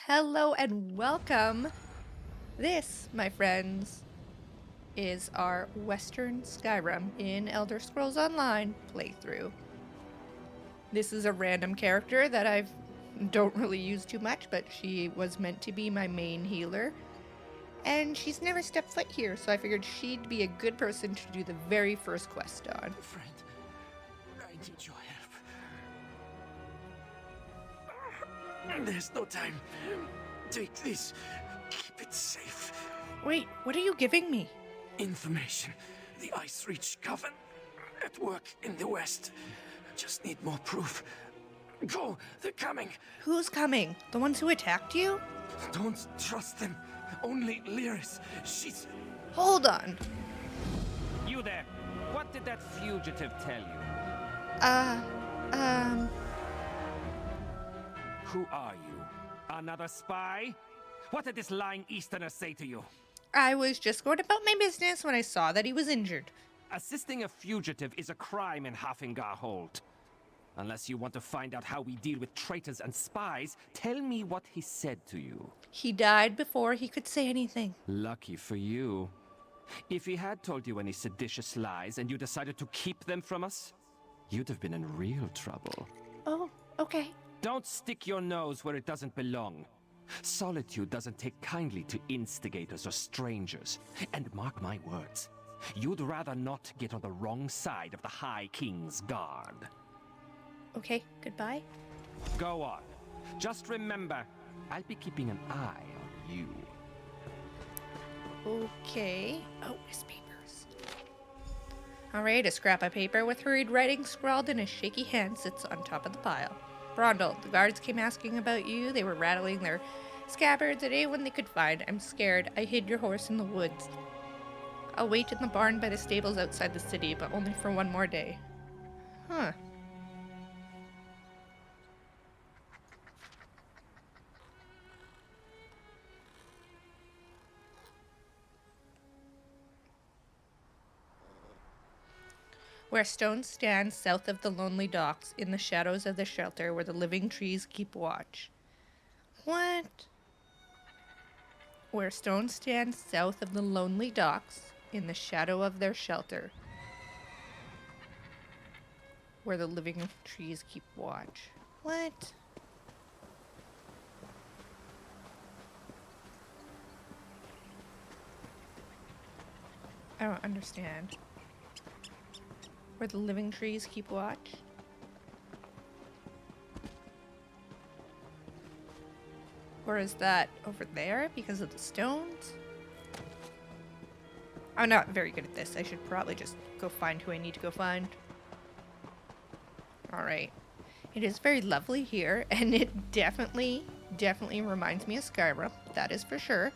Hello and welcome. This, my friends, is our Western Skyrim in Elder Scrolls Online playthrough. This is a random character that I don't really use too much, but she was meant to be my main healer. And she's never stepped foot here, so I figured she'd be a good person to do the very first quest on. Friend, I need your help. There's no time. Take this. Keep it safe. Wait, what are you giving me? Information. The Icereach coven at work in the west. Just need more proof. Go, they're coming. Who's coming? The ones who attacked you? Don't trust them. Only Lyris. She's... Hold on. You there. What did that fugitive tell you? Who are you? Another spy? What did this lying Easterner say to you? I was just going about my business when I saw that he was injured. Assisting a fugitive is a crime in Hafingar Hold. Unless you want to find out how we deal with traitors and spies, tell me what he said to you. He died before he could say anything. Lucky for you. If he had told you any seditious lies and you decided to keep them from us, you'd have been in real trouble. Oh, okay. Don't stick your nose where it doesn't belong. Solitude doesn't take kindly to instigators or strangers. And mark my words, you'd rather not get on the wrong side of the High King's guard. Okay, goodbye. Go on. Just remember, I'll be keeping an eye on you. Okay. Oh, his papers. Alright, a scrap of paper with hurried writing scrawled in a shaky hand sits on top of the pile. Brondel, the guards came asking about you. They were rattling their scabbards at anyone they could find. I'm scared. I hid your horse in the woods. I'll wait in the barn by the stables outside the city, but only for one more day. Huh. Where stones stand south of the lonely docks, in the shadows of the shelter where the living trees keep watch. What? Where stones stand south of the lonely docks, in the shadow of their shelter, where the living trees keep watch. What? I don't understand. Where the living trees keep watch? Or is that over there because of the stones? I'm not very good at this. I should probably just go find who I need to go find. Alright. It is very lovely here, and it definitely reminds me of Skyrim. That is for sure.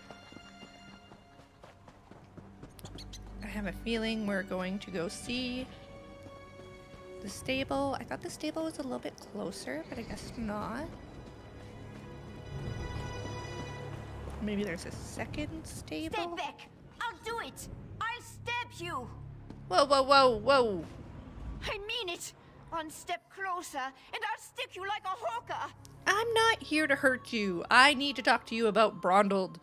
I have a feeling we're going to go see the stable. I thought the stable was a little bit closer, but I guess not. Maybe there's a second stable? Stay back! I'll do it! I'll stab you! Whoa, whoa, whoa, whoa! I mean it! One step closer, and I'll stick you like a hawker! I'm not here to hurt you. I need to talk to you about Brondel.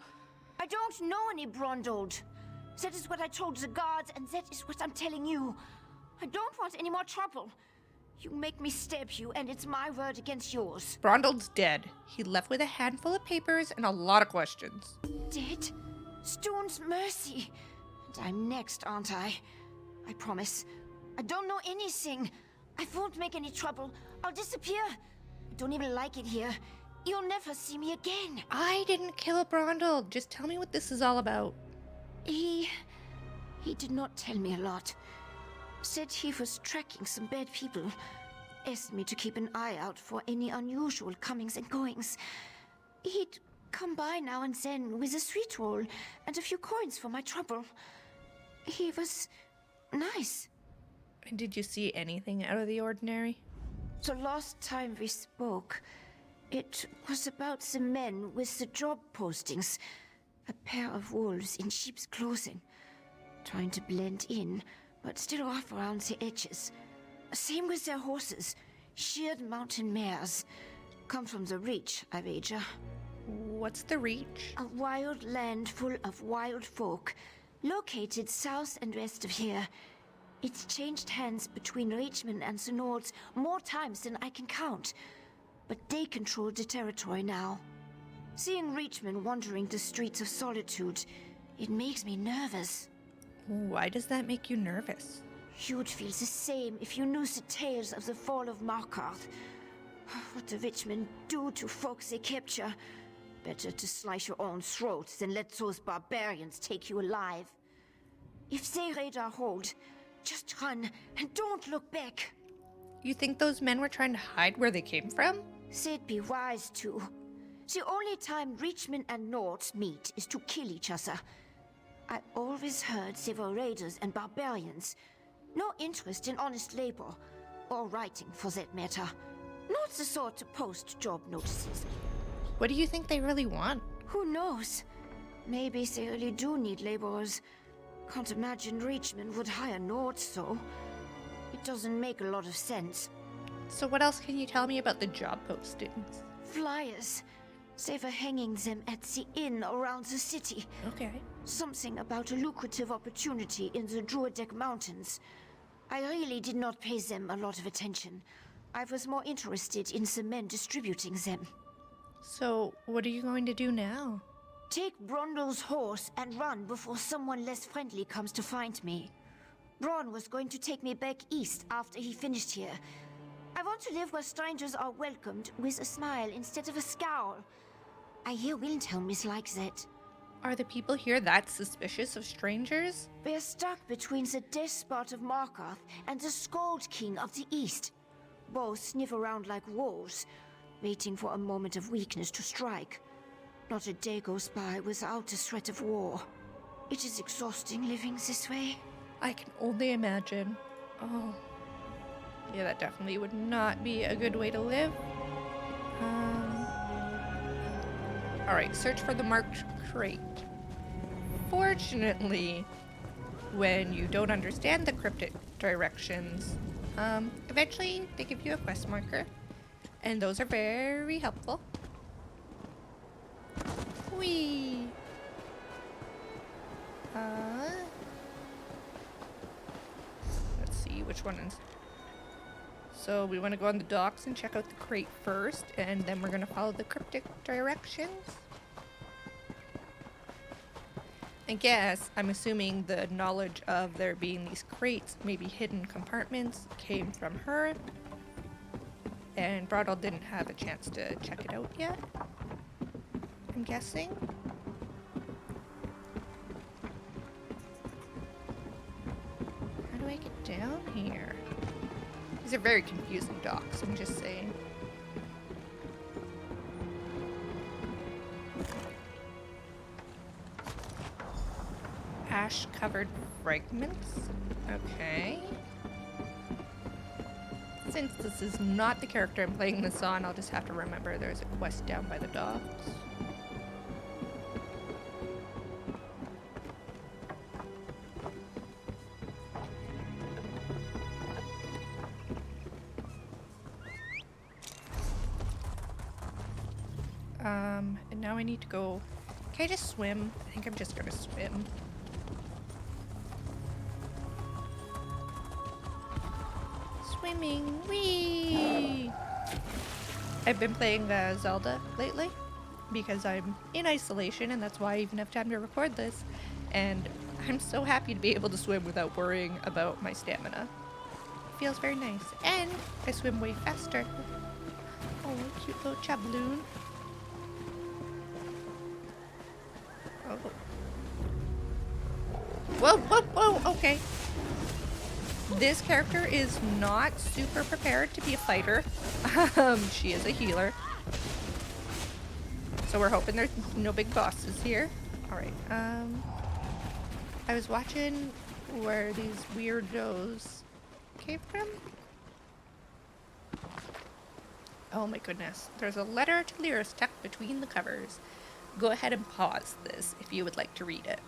I don't know any Brondold. That is what I told the guards, and that is what I'm telling you. I don't want any more trouble. You make me stab you, and it's my word against yours. Brondel's dead. He left with a handful of papers and a lot of questions. Dead? Stone's mercy. And I'm next, aren't I? I promise. I don't know anything. I won't make any trouble. I'll disappear. I don't even like it here. You'll never see me again. I didn't kill Brondel. Just tell me what this is all about. He did not tell me a lot. Said he was tracking some bad people. Asked me to keep an eye out for any unusual comings and goings. He'd come by now and then with a sweet roll and a few coins for my trouble. He was nice. Did you see anything out of the ordinary? The last time we spoke, it was about the men with the job postings. A pair of wolves in sheep's clothing. Trying to blend in, but still rough around the edges. Same with their horses. Sheared mountain mares. Come from the Reach, I wager. What's the Reach? A wild land full of wild folk, located south and west of here. It's changed hands between Reachmen and the Nords more times than I can count. But they control the territory now. Seeing Reachmen wandering the streets of Solitude, it makes me nervous. Why does that make you nervous? You'd feel the same if you knew the tales of the fall of Markarth. What the Reachmen do to folks they capture. Better to slice your own throat than let those barbarians take you alive. If they raid our hold, just run and don't look back. You think those men were trying to hide where they came from? They'd be wise to. The only time Reachmen and Nords meet is to kill each other. I always heard they were raiders and barbarians. No interest in honest labor, or writing for that matter. Not the sort to post job notices. What do you think they really want? Who knows? Maybe they really do need laborers. Can't imagine Reachmen would hire Nords, though. It doesn't make a lot of sense. So what else can you tell me about the job postings? Flyers. They were hanging them at the inn around the city. Okay. Something about a lucrative opportunity in the Druidic Mountains. I really did not pay them a lot of attention. I was more interested in the men distributing them. So, what are you going to do now? Take Brondle's horse and run before someone less friendly comes to find me. Bron was going to take me back east after he finished here. I want to live where strangers are welcomed with a smile instead of a scowl. I hear Windhelm is like that. Are the people here that suspicious of strangers? We're stuck between the death spot of Markarth and the Skald King of the East. Both sniff around like wolves, waiting for a moment of weakness to strike. Not a day goes by without a threat of war. It is exhausting living this way. I can only imagine. Oh. Yeah, that definitely would not be a good way to live. Alright, search for the marked crate. Fortunately, when you don't understand the cryptic directions, eventually they give you a quest marker. And those are very helpful. Whee! Let's see which one is. So we want to go on the docks and check out the crate first, and then we're going to follow the cryptic directions. I guess, I'm assuming the knowledge of there being these crates, maybe hidden compartments, came from her. And Brondle didn't have a chance to check it out yet, I'm guessing. How do I get down here? These are very confusing docks, I'm just saying. Ash-covered fragments? Okay. Since this is not the character I'm playing this on, I'll just have to remember there's a quest down by the docks. And now I need to go... Can I just swim? I think I'm just gonna swim. Swimming, whee! I've been playing Zelda lately because I'm in isolation, and that's why I even have time to record this. And I'm so happy to be able to swim without worrying about my stamina. It feels very nice, and I swim way faster. Oh, cute little chabloon. Oh. Whoa, whoa, whoa, okay. This character is not super prepared to be a fighter. She is a healer. So we're hoping there's no big bosses here. Alright, I was watching where these weirdos came from. Oh my goodness. There's a letter to Lyra stuck between the covers. Go ahead and pause this if you would like to read it.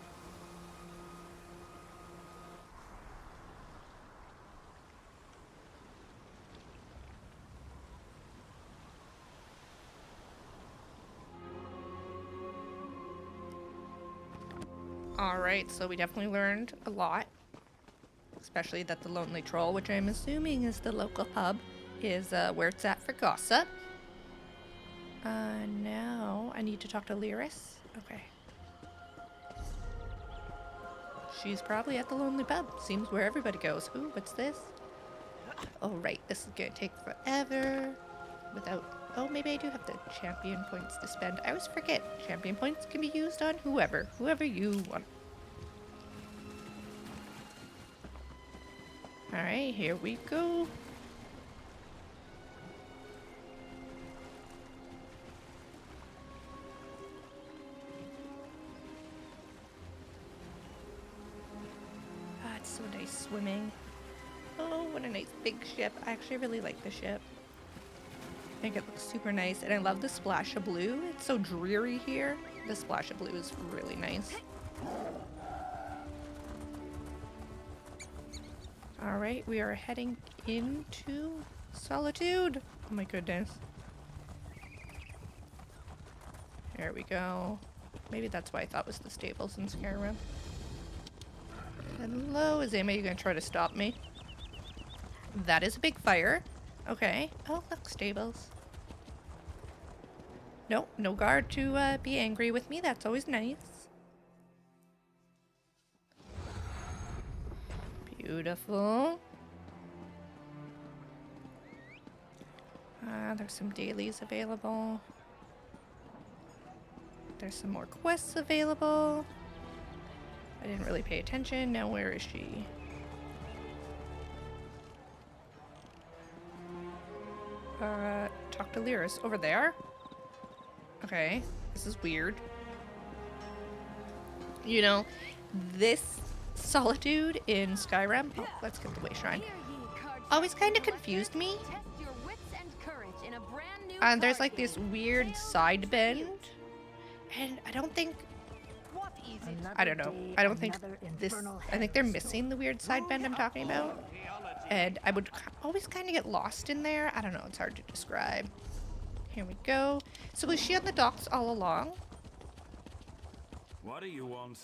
Alright, so we definitely learned a lot. Especially that the Lonely Troll, which I'm assuming is the local pub, is where it's at for gossip. Now I need to talk to Lyris. Okay. She's probably at the Lonely Pub. Seems where everybody goes. Ooh, what's this? Oh, right. This is gonna take forever. Without... Oh, maybe I do have the champion points to spend. I always forget. Champion points can be used on whoever. Whoever you want. Alright, here we go. Ah, it's so nice swimming. Oh, what a nice big ship. I actually really like the ship. I think it looks super nice, and I love the splash of blue. It's so dreary here. The splash of blue is really nice. Alright, we are heading into Solitude. Oh my goodness. There we go. Maybe that's why I thought it was the stables in Skyrim. Hello, is anybody gonna try to stop me? That is a big fire. Okay. Oh, look, stables. Nope, no guard to be angry with me. That's always nice. Beautiful. There's some dailies available. There's some more quests available. I didn't really pay attention. Now where is she? Talk to Lyris. Over there? Okay. This is weird. You know, this Solitude in Skyrim. Oh, let's get the way shrine. Always kind of confused me. And there's like this weird side bend. And I don't think... I don't know. I don't think this... I think they're missing the weird side bend I'm talking about. And I would always kind of get lost in there. I don't know. It's hard to describe. Here we go. So was she on the docks all along? What do you want?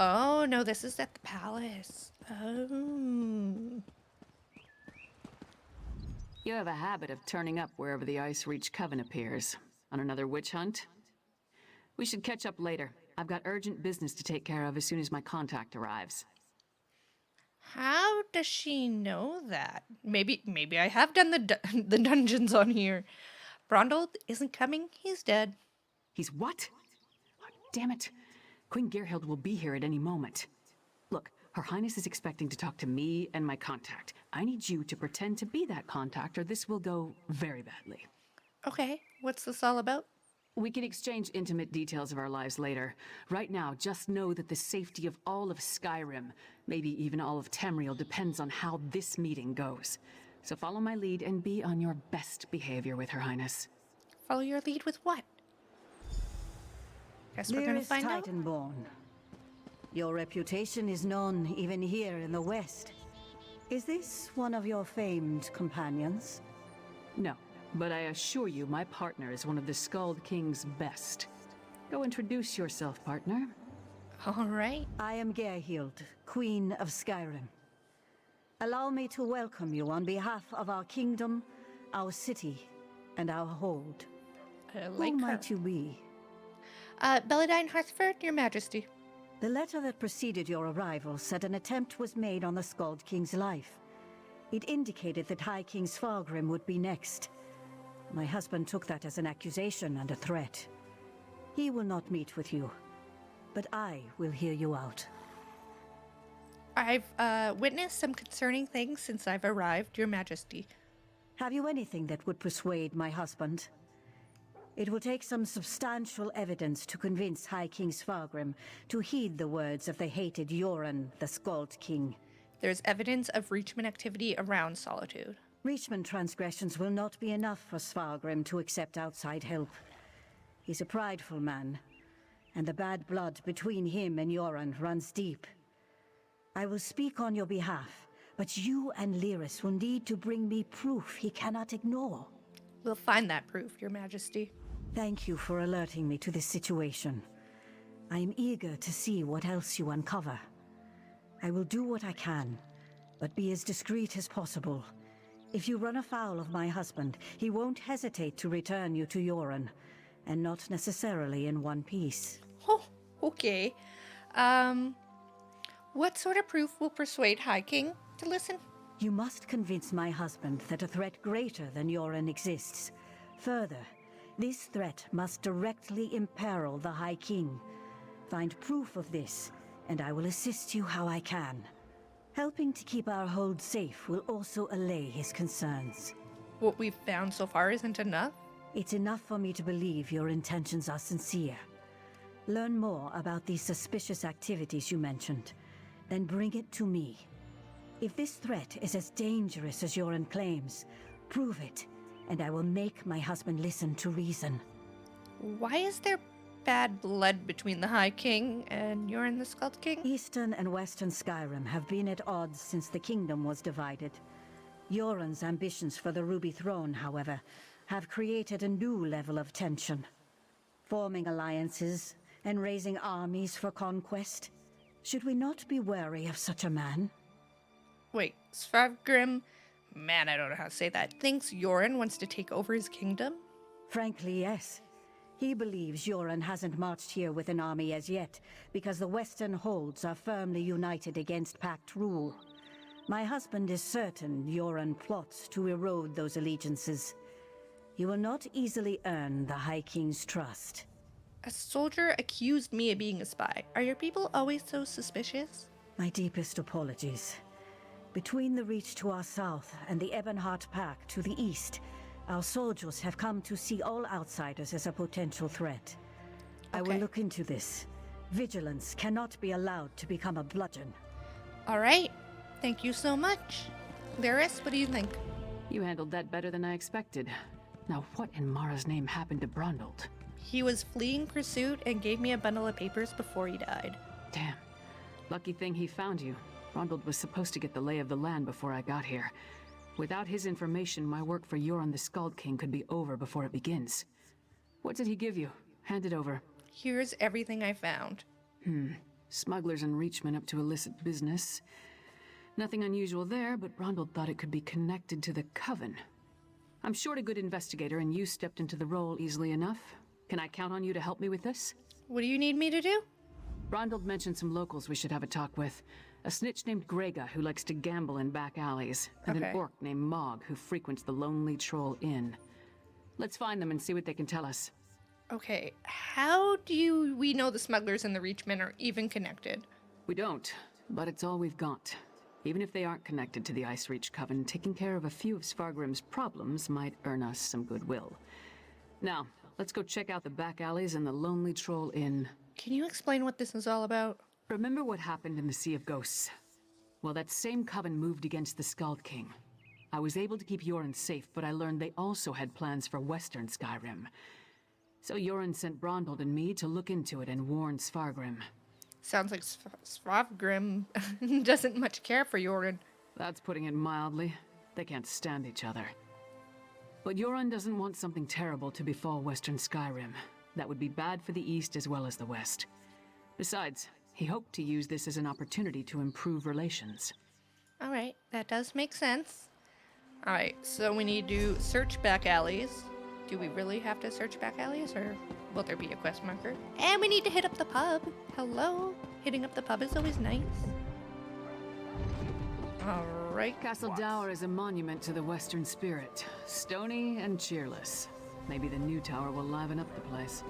Oh, no. This is at the palace. Oh. You have a habit of turning up wherever the Icereach coven appears. On another witch hunt? We should catch up later. I've got urgent business to take care of as soon as my contact arrives. How does she know that? Maybe I have done the dungeons on here. Brondel isn't coming. He's dead. He's what? Oh, damn it. Queen Gerhild will be here at any moment. Look, Her Highness is expecting to talk to me and my contact. I need you to pretend to be that contact or this will go very badly. Okay, what's this all about? We can exchange intimate details of our lives later. Right now, just know that the safety of all of Skyrim, maybe even all of Tamriel, depends on how this meeting goes. So follow my lead and be on your best behavior with Her Highness. Follow your lead with what? Guess we're gonna find out. Titanborn. Your reputation is known even here in the West. Is this one of your famed companions? No. But I assure you, my partner is one of the Skald King's best. Go introduce yourself, partner. All right. I am Gerhild, Queen of Skyrim. Allow me to welcome you on behalf of our kingdom, our city, and our hold. I like Who her. might you be? Belladine Hearthford, Your Majesty. The letter that preceded your arrival said an attempt was made on the Skald King's life. It indicated that High King Svargrim would be next. My husband took that as an accusation and a threat. He will not meet with you, but I will hear you out. I've witnessed some concerning things since I've arrived, Your Majesty. Have you anything that would persuade my husband? It will take some substantial evidence to convince High King Svargrim to heed the words of the hated Yoren, the Skald King. There's evidence of Reachman activity around Solitude. Reachman transgressions will not be enough for Svargrim to accept outside help. He's a prideful man, and the bad blood between him and Yoren runs deep. I will speak on your behalf, but you and Lyris will need to bring me proof he cannot ignore. We'll find that proof, Your Majesty. Thank you for alerting me to this situation. I am eager to see what else you uncover. I will do what I can, but be as discreet as possible. If you run afoul of my husband, he won't hesitate to return you to Yoren, and not necessarily in one piece. Oh, okay. What sort of proof will persuade High King to listen? You must convince my husband that a threat greater than Yoren exists. Further, this threat must directly imperil the High King. Find proof of this, and I will assist you how I can. Helping to keep our hold safe will also allay his concerns. What we've found so far isn't enough? It's enough for me to believe your intentions are sincere. Learn more about these suspicious activities you mentioned, then bring it to me. If this threat is as dangerous as Yoren claims, prove it, and I will make my husband listen to reason. Why is there bad blood between the High King and Yoren the Skald King? Eastern and Western Skyrim have been at odds since the kingdom was divided. Yoren's ambitions for the Ruby Throne, however, have created a new level of tension. Forming alliances and raising armies for conquest. Should we not be wary of such a man? Wait, Svavgrim, man, I don't know how to say that, thinks Yoren wants to take over his kingdom? Frankly, yes. He believes Yoren hasn't marched here with an army as yet, because the Western holds are firmly united against Pact rule. My husband is certain Yoren plots to erode those allegiances. He will not easily earn the High King's trust. A soldier accused me of being a spy. Are your people always so suspicious? My deepest apologies. Between the Reach to our south and the Ebonheart Pact to the east, our soldiers have come to see all outsiders as a potential threat. I will look into this. Vigilance cannot be allowed to become a bludgeon. All right. Thank you so much. Laris, what do you think? You handled that better than I expected. Now what in Mara's name happened to Brundold? He was fleeing pursuit and gave me a bundle of papers before he died. Damn. Lucky thing he found you. Brundold was supposed to get the lay of the land before I got here. Without his information, my work for Yoren the Skald King could be over before it begins. What did he give you? Hand it over. Here's everything I found. Smugglers and Reachmen up to illicit business. Nothing unusual there, but Brundold thought it could be connected to the Coven. I'm short a good investigator, and you stepped into the role easily enough. Can I count on you to help me with this? What do you need me to do? Brundold mentioned some locals we should have a talk with. A snitch named Grega who likes to gamble in back alleys, and an orc named Mog who frequents the Lonely Troll Inn. Let's find them and see what they can tell us. Okay, how do we know the smugglers and the Reachmen are even connected? We don't, but it's all we've got. Even if they aren't connected to the Icereach Coven, taking care of a few of Svargrim's problems might earn us some goodwill. Now, let's go check out the back alleys and the Lonely Troll Inn. Can you explain what this is all about? Remember what happened in the Sea of Ghosts? Well, that same coven moved against the Skald King. I was able to keep Yoren safe, but I learned they also had plans for Western Skyrim. So Yoren sent Brundold and me to look into it and warn Svargrim. Sounds like Svavgrim doesn't much care for Yoren. That's putting it mildly. They can't stand each other. But Yoren doesn't want something terrible to befall Western Skyrim. That would be bad for the East as well as the West. Besides, he hoped to use this as an opportunity to improve relations. Alright, that does make sense. Alright, so we need to search back alleys. Do we really have to search back alleys, or will there be a quest marker? And we need to hit up the pub. Hello? Hitting up the pub is always nice. Alright. Castle Dower is a monument to the Western spirit. Stony and cheerless. Maybe the new tower will liven up the place.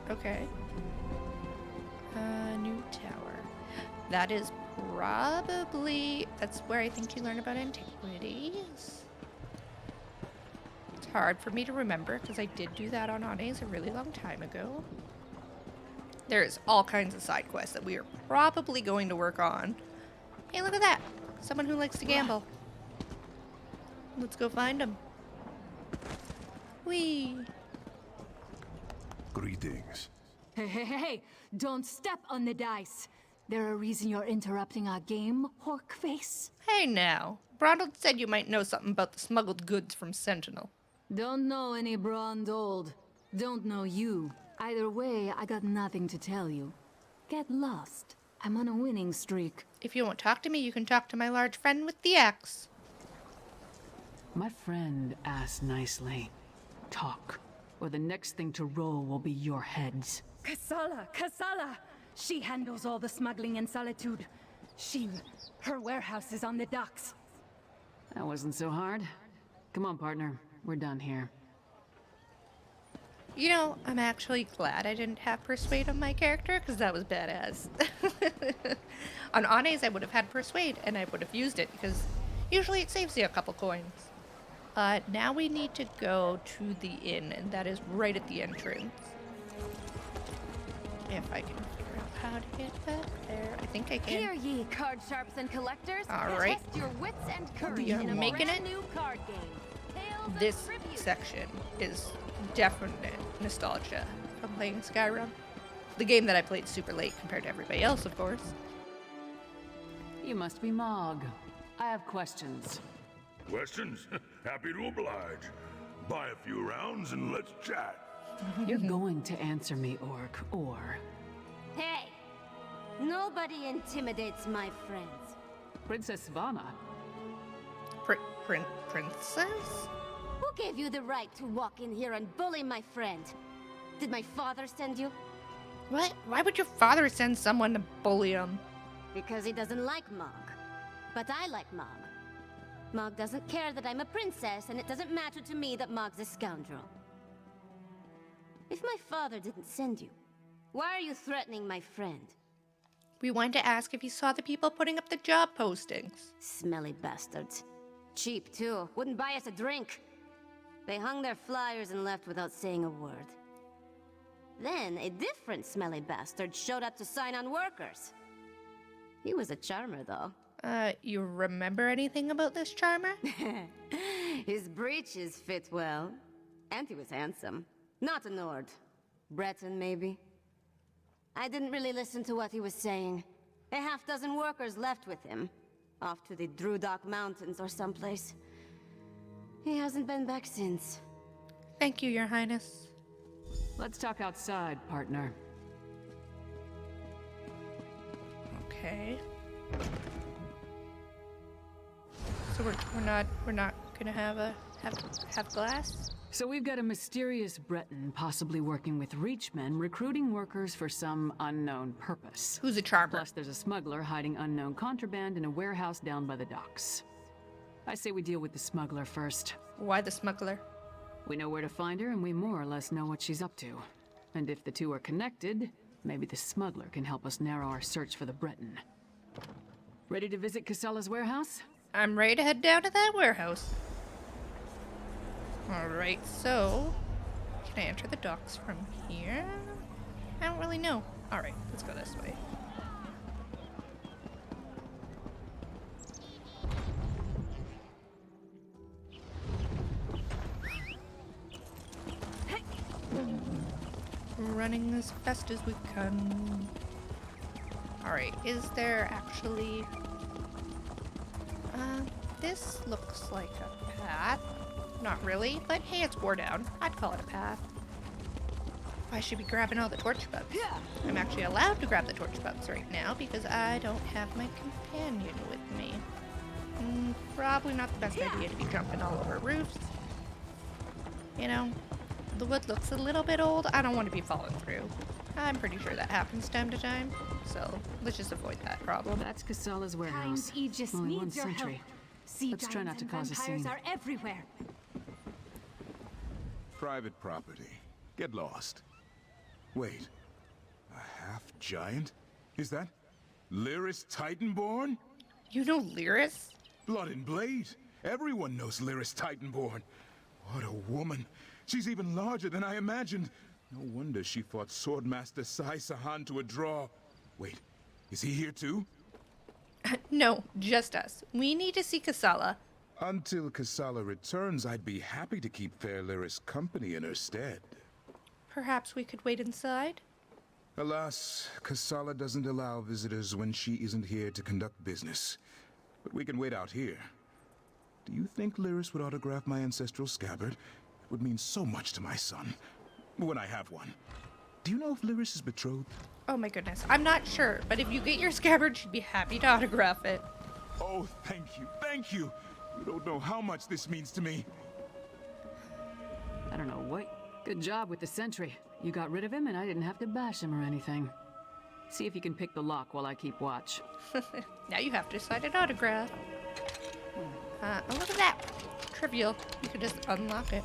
Okay. New tower. That is probably... That's where I think you learn about antiquities. It's hard for me to remember, because I did do that on Ones a really long time ago. There's all kinds of side quests that we are probably going to work on. Hey, look at that! Someone who likes to gamble. Let's go find him. Whee! Greetings. Hey, don't step on the dice. There a reason you're interrupting our game, Horkface? Hey now. Brundold said you might know something about the smuggled goods from Sentinel. Don't know any Brundold. Don't know you. Either way, I got nothing to tell you. Get lost. I'm on a winning streak. If you won't talk to me, you can talk to my large friend with the axe. My friend asked nicely. Talk, or the next thing to roll will be your heads. Kasala! She handles all the smuggling in Solitude. Her warehouse is on the docks. That wasn't so hard. Come on, partner. We're done here. You know, I'm actually glad I didn't have Persuade on my character, because that was badass. On Anes, I would have had Persuade, and I would have used it, because usually it saves you a couple coins. Now we need to go to the inn, and that is right at the entrance. If I can figure out how to get back there. I think I can. Hear ye, card sharps and collectors. All right. Test your wits and courage You're in a making brand it? new card game. Tales of This Tribute. section is definite nostalgia from playing Skyrim. The game that I played super late compared to everybody else, of course. You must be Mog. I have questions. Questions? Happy to oblige. Buy a few rounds and let's chat. You're going to answer me, Orc, or... Hey, nobody intimidates my friends. Princess Svana. Princess? Who gave you the right to walk in here and bully my friend? Did my father send you? What? Why would your father send someone to bully him? Because he doesn't like Mog. But I like Mog. Mog doesn't care that I'm a princess, and it doesn't matter to me that Mog's a scoundrel. If my father didn't send you, why are you threatening my friend? We wanted to ask if you saw the people putting up the job postings. Smelly bastards. Cheap, too. Wouldn't buy us a drink. They hung their flyers and left without saying a word. Then, a different smelly bastard showed up to sign on workers. He was a charmer, though. You remember anything about this charmer? His breeches fit well. And he was handsome. Not a Nord. Breton, maybe? I didn't really listen to what he was saying. A half-dozen workers left with him. Off to the Drudok Mountains or someplace. He hasn't been back since. Thank you, Your Highness. Let's talk outside, partner. Okay. So we're not gonna have glass? So we've got a mysterious Breton possibly working with Reachmen, recruiting workers for some unknown purpose. Who's a charmer? Plus there's a smuggler hiding unknown contraband in a warehouse down by the docks. I say we deal with the smuggler first. Why the smuggler? We know where to find her, and we more or less know what she's up to. And if the two are connected, maybe the smuggler can help us narrow our search for the Breton. Ready to visit Casella's warehouse? I'm ready to head down to that warehouse. Alright, so... Can I enter the docks from here? I don't really know. Alright, let's go this way. Running as fast as we can. Alright, is there actually... this looks like a path. Not really, but hey, it's wore down. I'd call it a path. I should be grabbing all the torch bugs. I'm actually allowed to grab the torch bugs right now because I don't have my companion with me. Probably not the best idea to be jumping all over roofs. You know, the wood looks a little bit old. I don't want to be falling through. I'm pretty sure that happens time to time, so let's just avoid that problem. That's Casella's warehouse. Times Aegis Only one needs your help. sentry. Sea Let's try not giants to and cause a vampires scene. are everywhere. Private property. Get lost. Wait. A half-giant? Is that Lyris Titanborn? You know Lyris? Blood and Blade. Everyone knows Lyris Titanborn. What a woman. She's even larger than I imagined. No wonder she fought Swordmaster Sai Sahan to a draw. Wait, is he here too? No, just us. We need to see Casala. Until Casala returns, I'd be happy to keep fair Lyris company in her stead. Perhaps we could wait inside? Alas, Casala doesn't allow visitors when she isn't here to conduct business. But we can wait out here. Do you think Lyris would autograph my ancestral scabbard? It would mean so much to my son. When I have one. Do you know if Lyris is betrothed? Oh my goodness. I'm not sure, but if you get your scabbard, she'd be happy to autograph it. Oh, thank you, thank you. You don't know how much this means to me. I don't know what. Good job with the sentry. You got rid of him and I didn't have to bash him or anything. See if you can pick the lock while I keep watch. Now you have to sign an autograph. Oh, look at that. Trivial. You could just unlock it.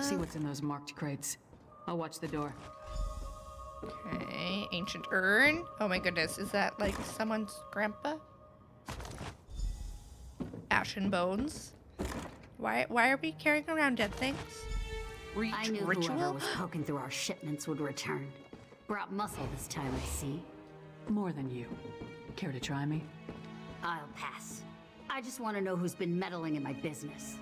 See what's in those marked crates. I'll watch the door. Okay, ancient urn. Oh my goodness, is that like someone's grandpa? Ashen bones. Why are we carrying around dead things? Reach I knew ritual? whoever was poking through our shipments would return. Brought muscle this time, I see. More than you. Care to try me? I'll pass. I just want to know who's been meddling in my business.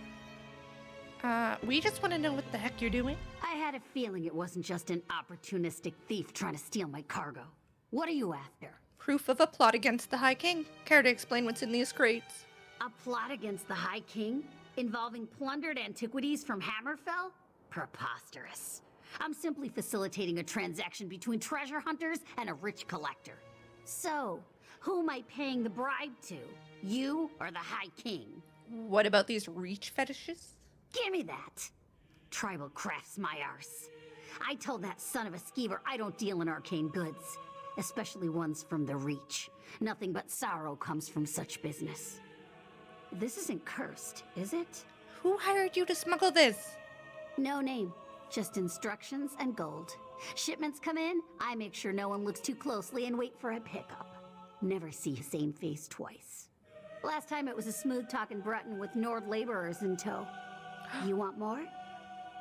We just want to know what the heck you're doing. I had a feeling it wasn't just an opportunistic thief trying to steal my cargo. What are you after? Proof of a plot against the High King. Care to explain what's in these crates? A plot against the High King? Involving plundered antiquities from Hammerfell? Preposterous. I'm simply facilitating a transaction between treasure hunters and a rich collector. So, who am I paying the bribe to? You or the High King? What about these reach fetishes? Give me that! Tribal crafts my arse. I told that son of a skeever I don't deal in arcane goods, especially ones from the Reach. Nothing but sorrow comes from such business. This isn't cursed, is it? Who hired you to smuggle this? No name, just instructions and gold. Shipments come in, I make sure no one looks too closely and wait for a pickup. Never see the same face twice. Last time it was a smooth-talking Breton with Nord laborers in tow. You want more?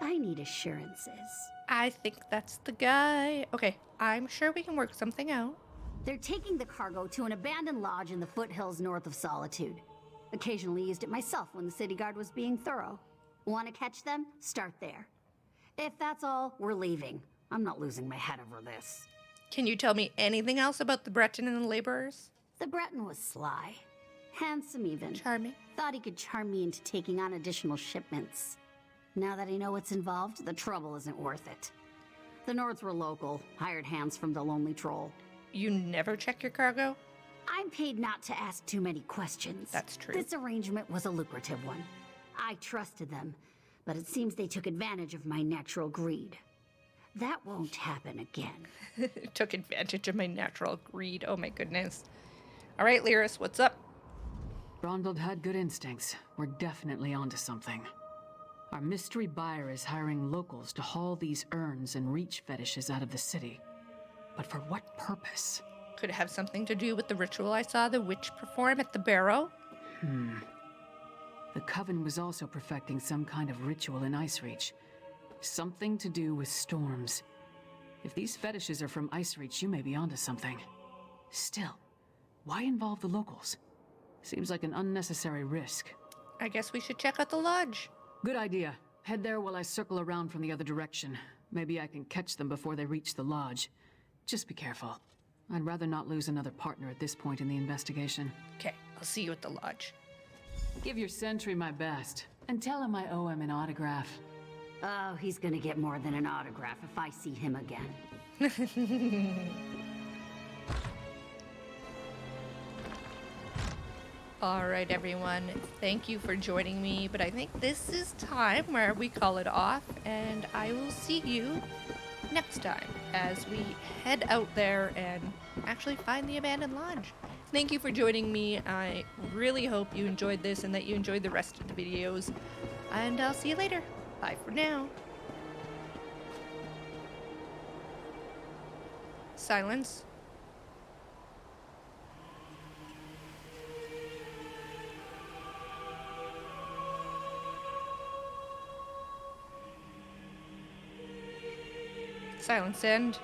I need assurances. I think that's the guy. Okay, I'm sure we can work something out. They're taking the cargo to an abandoned lodge in the foothills north of Solitude. Occasionally used it myself when the city guard was being thorough. Want to catch them? Start there. If that's all, we're leaving. I'm not losing my head over this. Can you tell me anything else about the Breton and the laborers? The Breton was sly. Handsome even. Charming. Thought he could charm me into taking on additional shipments. Now that I know what's involved, the trouble isn't worth it. The Nords were local, hired hands from the Lonely Troll. You never check your cargo? I'm paid not to ask too many questions. That's true. This arrangement was a lucrative one. I trusted them, but it seems they took advantage of my natural greed. That won't happen again. Took advantage of my natural greed. Oh my goodness. All right, Lyris, what's up? Ronvald had good instincts. We're definitely onto something. Our mystery buyer is hiring locals to haul these urns and reach fetishes out of the city. But for what purpose? Could it have something to do with the ritual I saw the witch perform at the barrow? The Coven was also perfecting some kind of ritual in Icereach. Something to do with storms. If these fetishes are from Icereach, you may be onto something. Still, why involve the locals? Seems like an unnecessary risk. I guess we should check out the lodge. Good idea. Head there while I circle around from the other direction. Maybe I can catch them before they reach the lodge. Just be careful. I'd rather not lose another partner at this point in the investigation. Okay, I'll see you at the lodge. Give your sentry my best, and tell him I owe him an autograph. Oh, he's gonna get more than an autograph if I see him again. All right, everyone. Thank you for joining me, but I think this is time where we call it off, and I will see you next time as we head out there and actually find the abandoned lodge. Thank you for joining me. I really hope you enjoyed this and that you enjoyed the rest of the videos, and I'll see you later. Bye for now. Silence. Silence end.